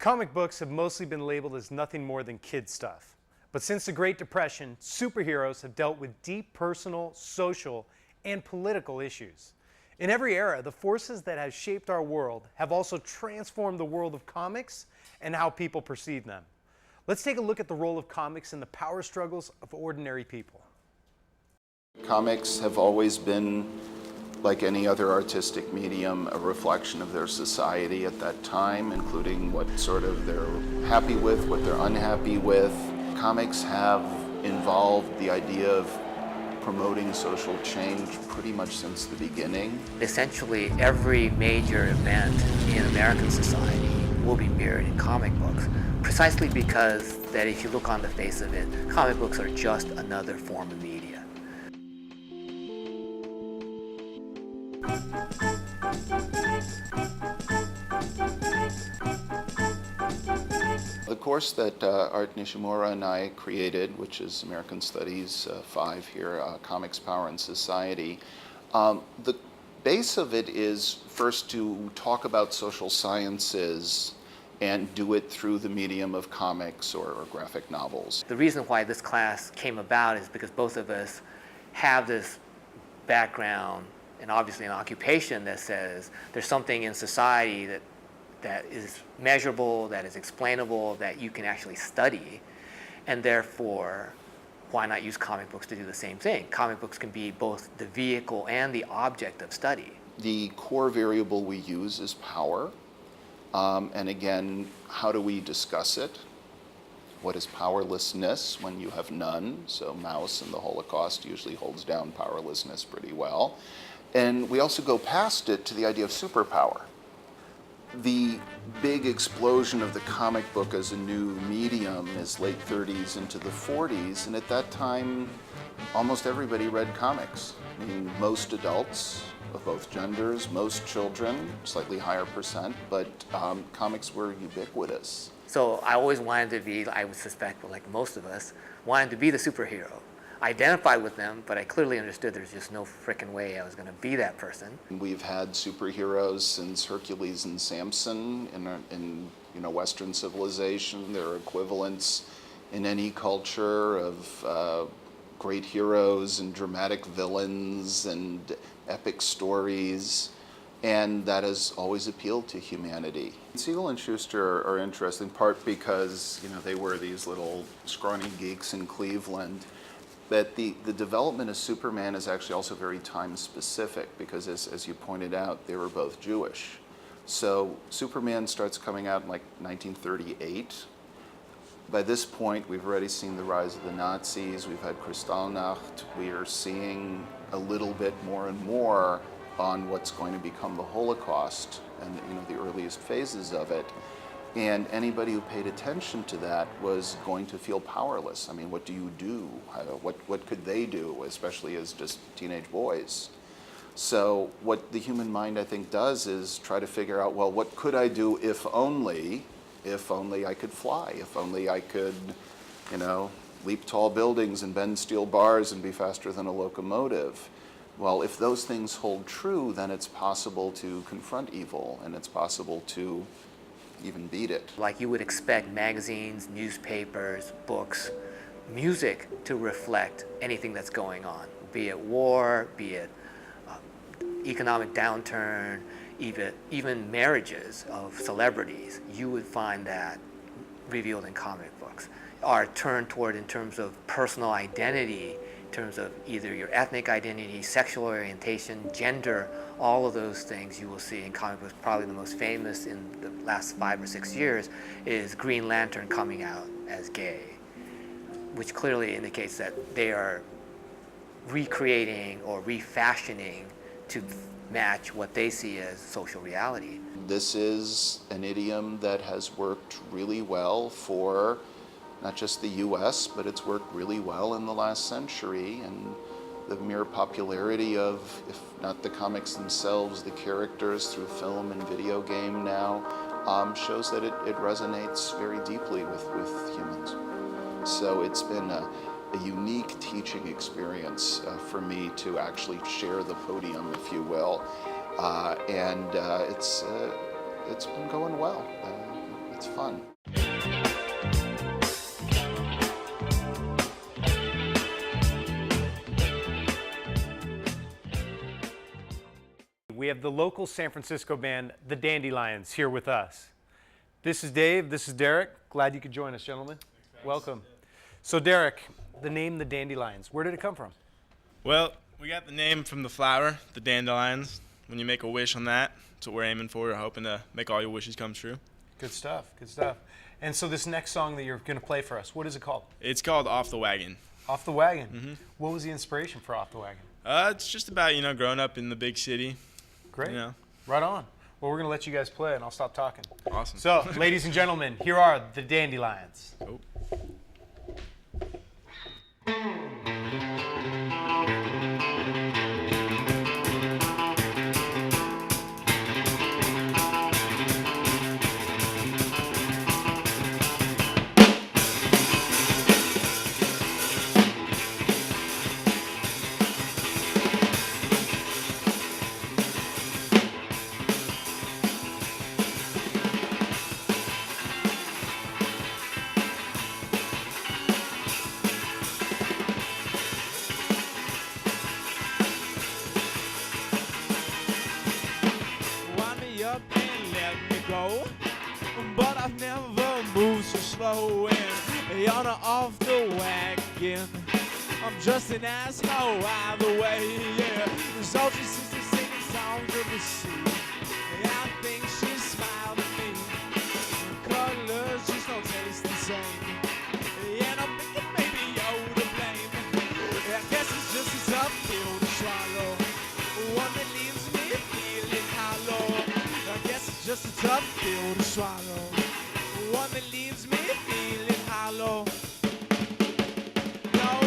Comic books have mostly been labeled as nothing more than kid stuff. But since the Great Depression, superheroes have dealt with deep personal, social, and political issues. In every era, the forces that have shaped our world have also transformed the world of comics and how people perceive them. Let's take a look at the role of comics in the power struggles of ordinary people. Comics have always been, like any other artistic medium, a reflection of their society at that time, including what sort of they're happy with, what they're unhappy with. Comics have involved the idea of promoting social change pretty much since the beginning. Essentially, every major event in American society will be mirrored in comic books, precisely because that if you look on the face of it, comic books are just another form of media. The course that Art Nishimura and I created, which is American Studies 5 here, Comics, Power, and Society, the base of it is first to talk about social sciences and do it through the medium of comics or graphic novels. The reason why this class came about is because both of us have this background and obviously an occupation that says there's something in society that is measurable, that is explainable, that you can actually study, and therefore, why not use comic books to do the same thing? Comic books can be both the vehicle and the object of study. The core variable we use is power, and again, how do we discuss it? What is powerlessness when you have none? So Maus in the Holocaust usually holds down powerlessness pretty well. And we also go past it to the idea of superpower. The big explosion of the comic book as a new medium is late 30s into the 40s, and at that time, almost everybody read comics. I mean, most adults of both genders, most children, slightly higher percent, but comics were ubiquitous. So I always wanted to be, I would suspect, like most of us, wanted to be the superhero. I identified with them, but I clearly understood there's just no frickin' way I was going to be that person. We've had superheroes since Hercules and Simpson in Western civilization. There are equivalents in any culture of great heroes and dramatic villains and epic stories, and that has always appealed to humanity. Siegel and Shuster are interesting, in part because they were these little scrawny geeks in Cleveland. But the development of Superman is actually also very time specific because, as you pointed out, they were both Jewish. So Superman starts coming out in like 1938. By this point, we've already seen the rise of the Nazis. We've had Kristallnacht. We are seeing a little bit more and more on what's going to become the Holocaust and the earliest phases of it. And anybody who paid attention to that was going to feel powerless. I mean, what do you do? What could they do, especially as just teenage boys? So what the human mind, I think, does is try to figure out, well, what could I do if only I could fly, if only I could, leap tall buildings and bend steel bars and be faster than a locomotive. Well, if those things hold true, then it's possible to confront evil, and it's possible to even beat it. Like you would expect magazines, newspapers, books, music to reflect anything that's going on, be it war, be it economic downturn, even marriages of celebrities. You would find that revealed in comic books. Are turned toward in terms of personal identity, in terms of either your ethnic identity, sexual orientation, gender, all of those things you will see in comic books. Probably the most famous in the last 5 or 6 years is Green Lantern coming out as gay, which clearly indicates that they are recreating or refashioning to match what they see as social reality. This is an idiom that has worked really well for not just the US, but it's worked really well in the last century, and the mere popularity of, if not the comics themselves, the characters through film and video game now, shows that it resonates very deeply with humans. So it's been a unique teaching experience for me to actually share the podium, if you will, and it's been going well. It's fun. We have the local San Francisco band, the Dandelions, here with us. This is Dave, this is Derek. Glad you could join us, gentlemen. Welcome. So Derek, the name the Dandelions, where did it come from? Well, we got the name from the flower, the dandelions. When you make a wish on that, that's what we're aiming for. We're hoping to make all your wishes come true. Good stuff, good stuff. And so this next song that you're going to play for us, what is it called? It's called Off the Wagon. Off the Wagon. What was the inspiration for Off the Wagon? It's just about, growing up in the big city. Great. You know. Right on. Well, we're going to let you guys play, and I'll stop talking. Awesome. So, ladies and gentlemen, here are the Dandelions. Oh. But I've never moved so slow and you're off the wagon. I'm just an asshole either way, yeah. So she sister singing songs of the sea. I think she smiled at me. Colors just don't taste the same. And I'm thinking maybe you're to blame. I guess it's just a tough pill to swallow. One that leaves me feeling hollow. I guess it's just a tough pill to swallow. One that leaves me feeling hollow. No,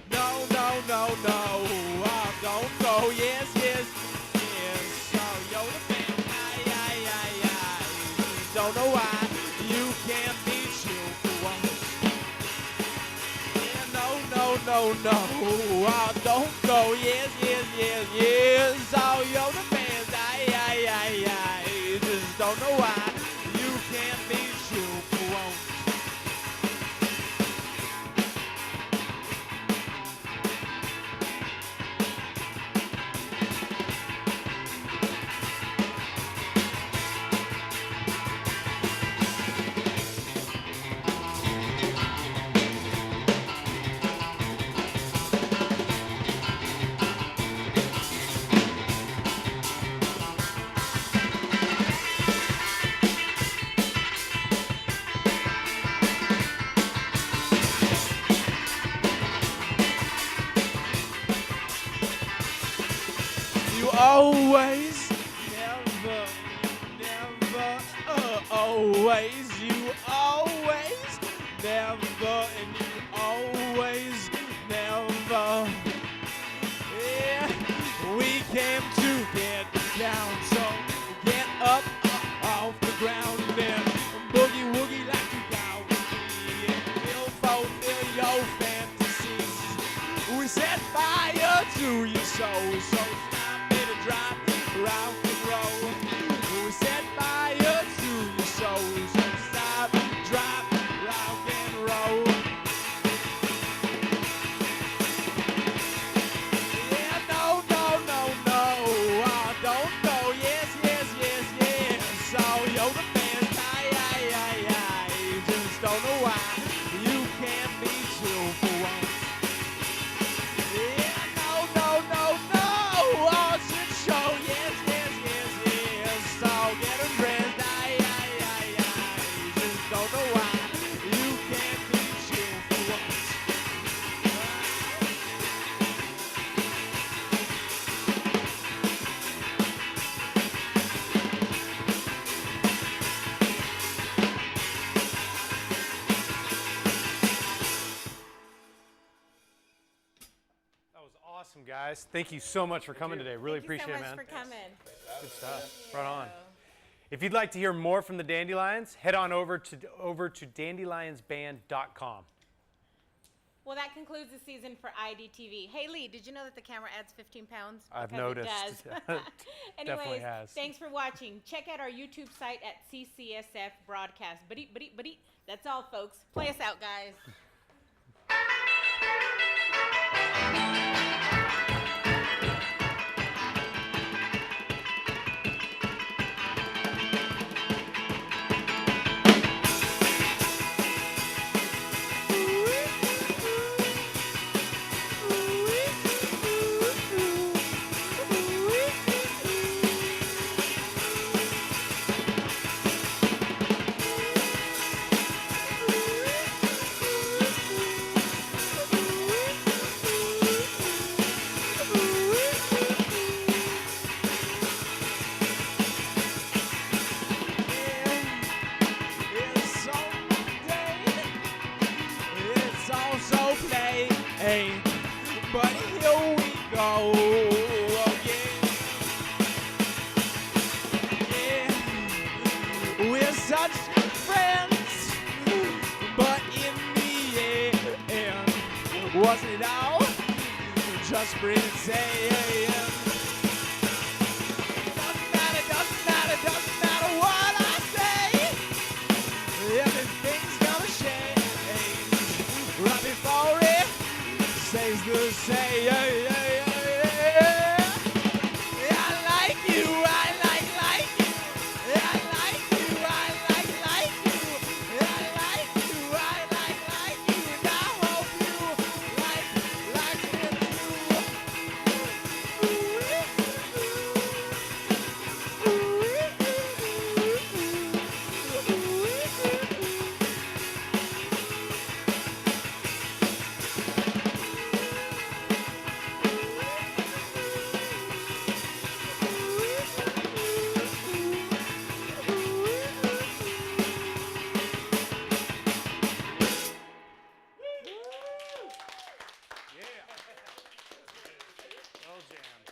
no, no, no, no. Oh, don't go. Yes, yes, yes. So you're the man. Don't know why you can't be chill for once. Yeah, no, no, no, no. Oh, don't go. Yes, yes, yes, yes. Oh, you're the man. Just don't know why you can't be chill for once. Always, never, always, you always, never, and you always, never. Yeah, we came to get down, so get up off the ground and boogie woogie like you got with me and fulfill your fantasies. We set fire to your soul, so drop, rock and roll. We set fire to your soul, so stop, drop, rock and roll. Yeah, no, no, no, no. Oh, don't go. Yes, yes, yes, yes. Oh, you're the best. I just don't know why you can't be chill for once. Yeah, no, no, no, no. Oh, show, yes, yes, yes, yes. So get undressed, I just don't know why you can't be chill for once. That was awesome, guys. Thank you so much for coming today. Really appreciate it, man. Thank you so much for coming. Good stuff. Right on. If you'd like to hear more from the Dandelions, head on over to dandelionsband.com. Well, that concludes the season for IDTV. Hey, Lee, did you know that the camera adds 15 pounds? I've Because noticed. It does. Definitely Anyways, has. thanks for watching. Check out our YouTube site at CCSF Broadcast. But that's all, folks. Play us out, guys. It's on Monday. It's also play. Hey, but here we go again. Yeah, we're such friends, but in the end, was it all just pretend? Doesn't matter what I say. Everything's gonna change right before it stays the same. I like you, I like you. I like you, I like you. I like you, I like you. And I hope you like me Well jammed.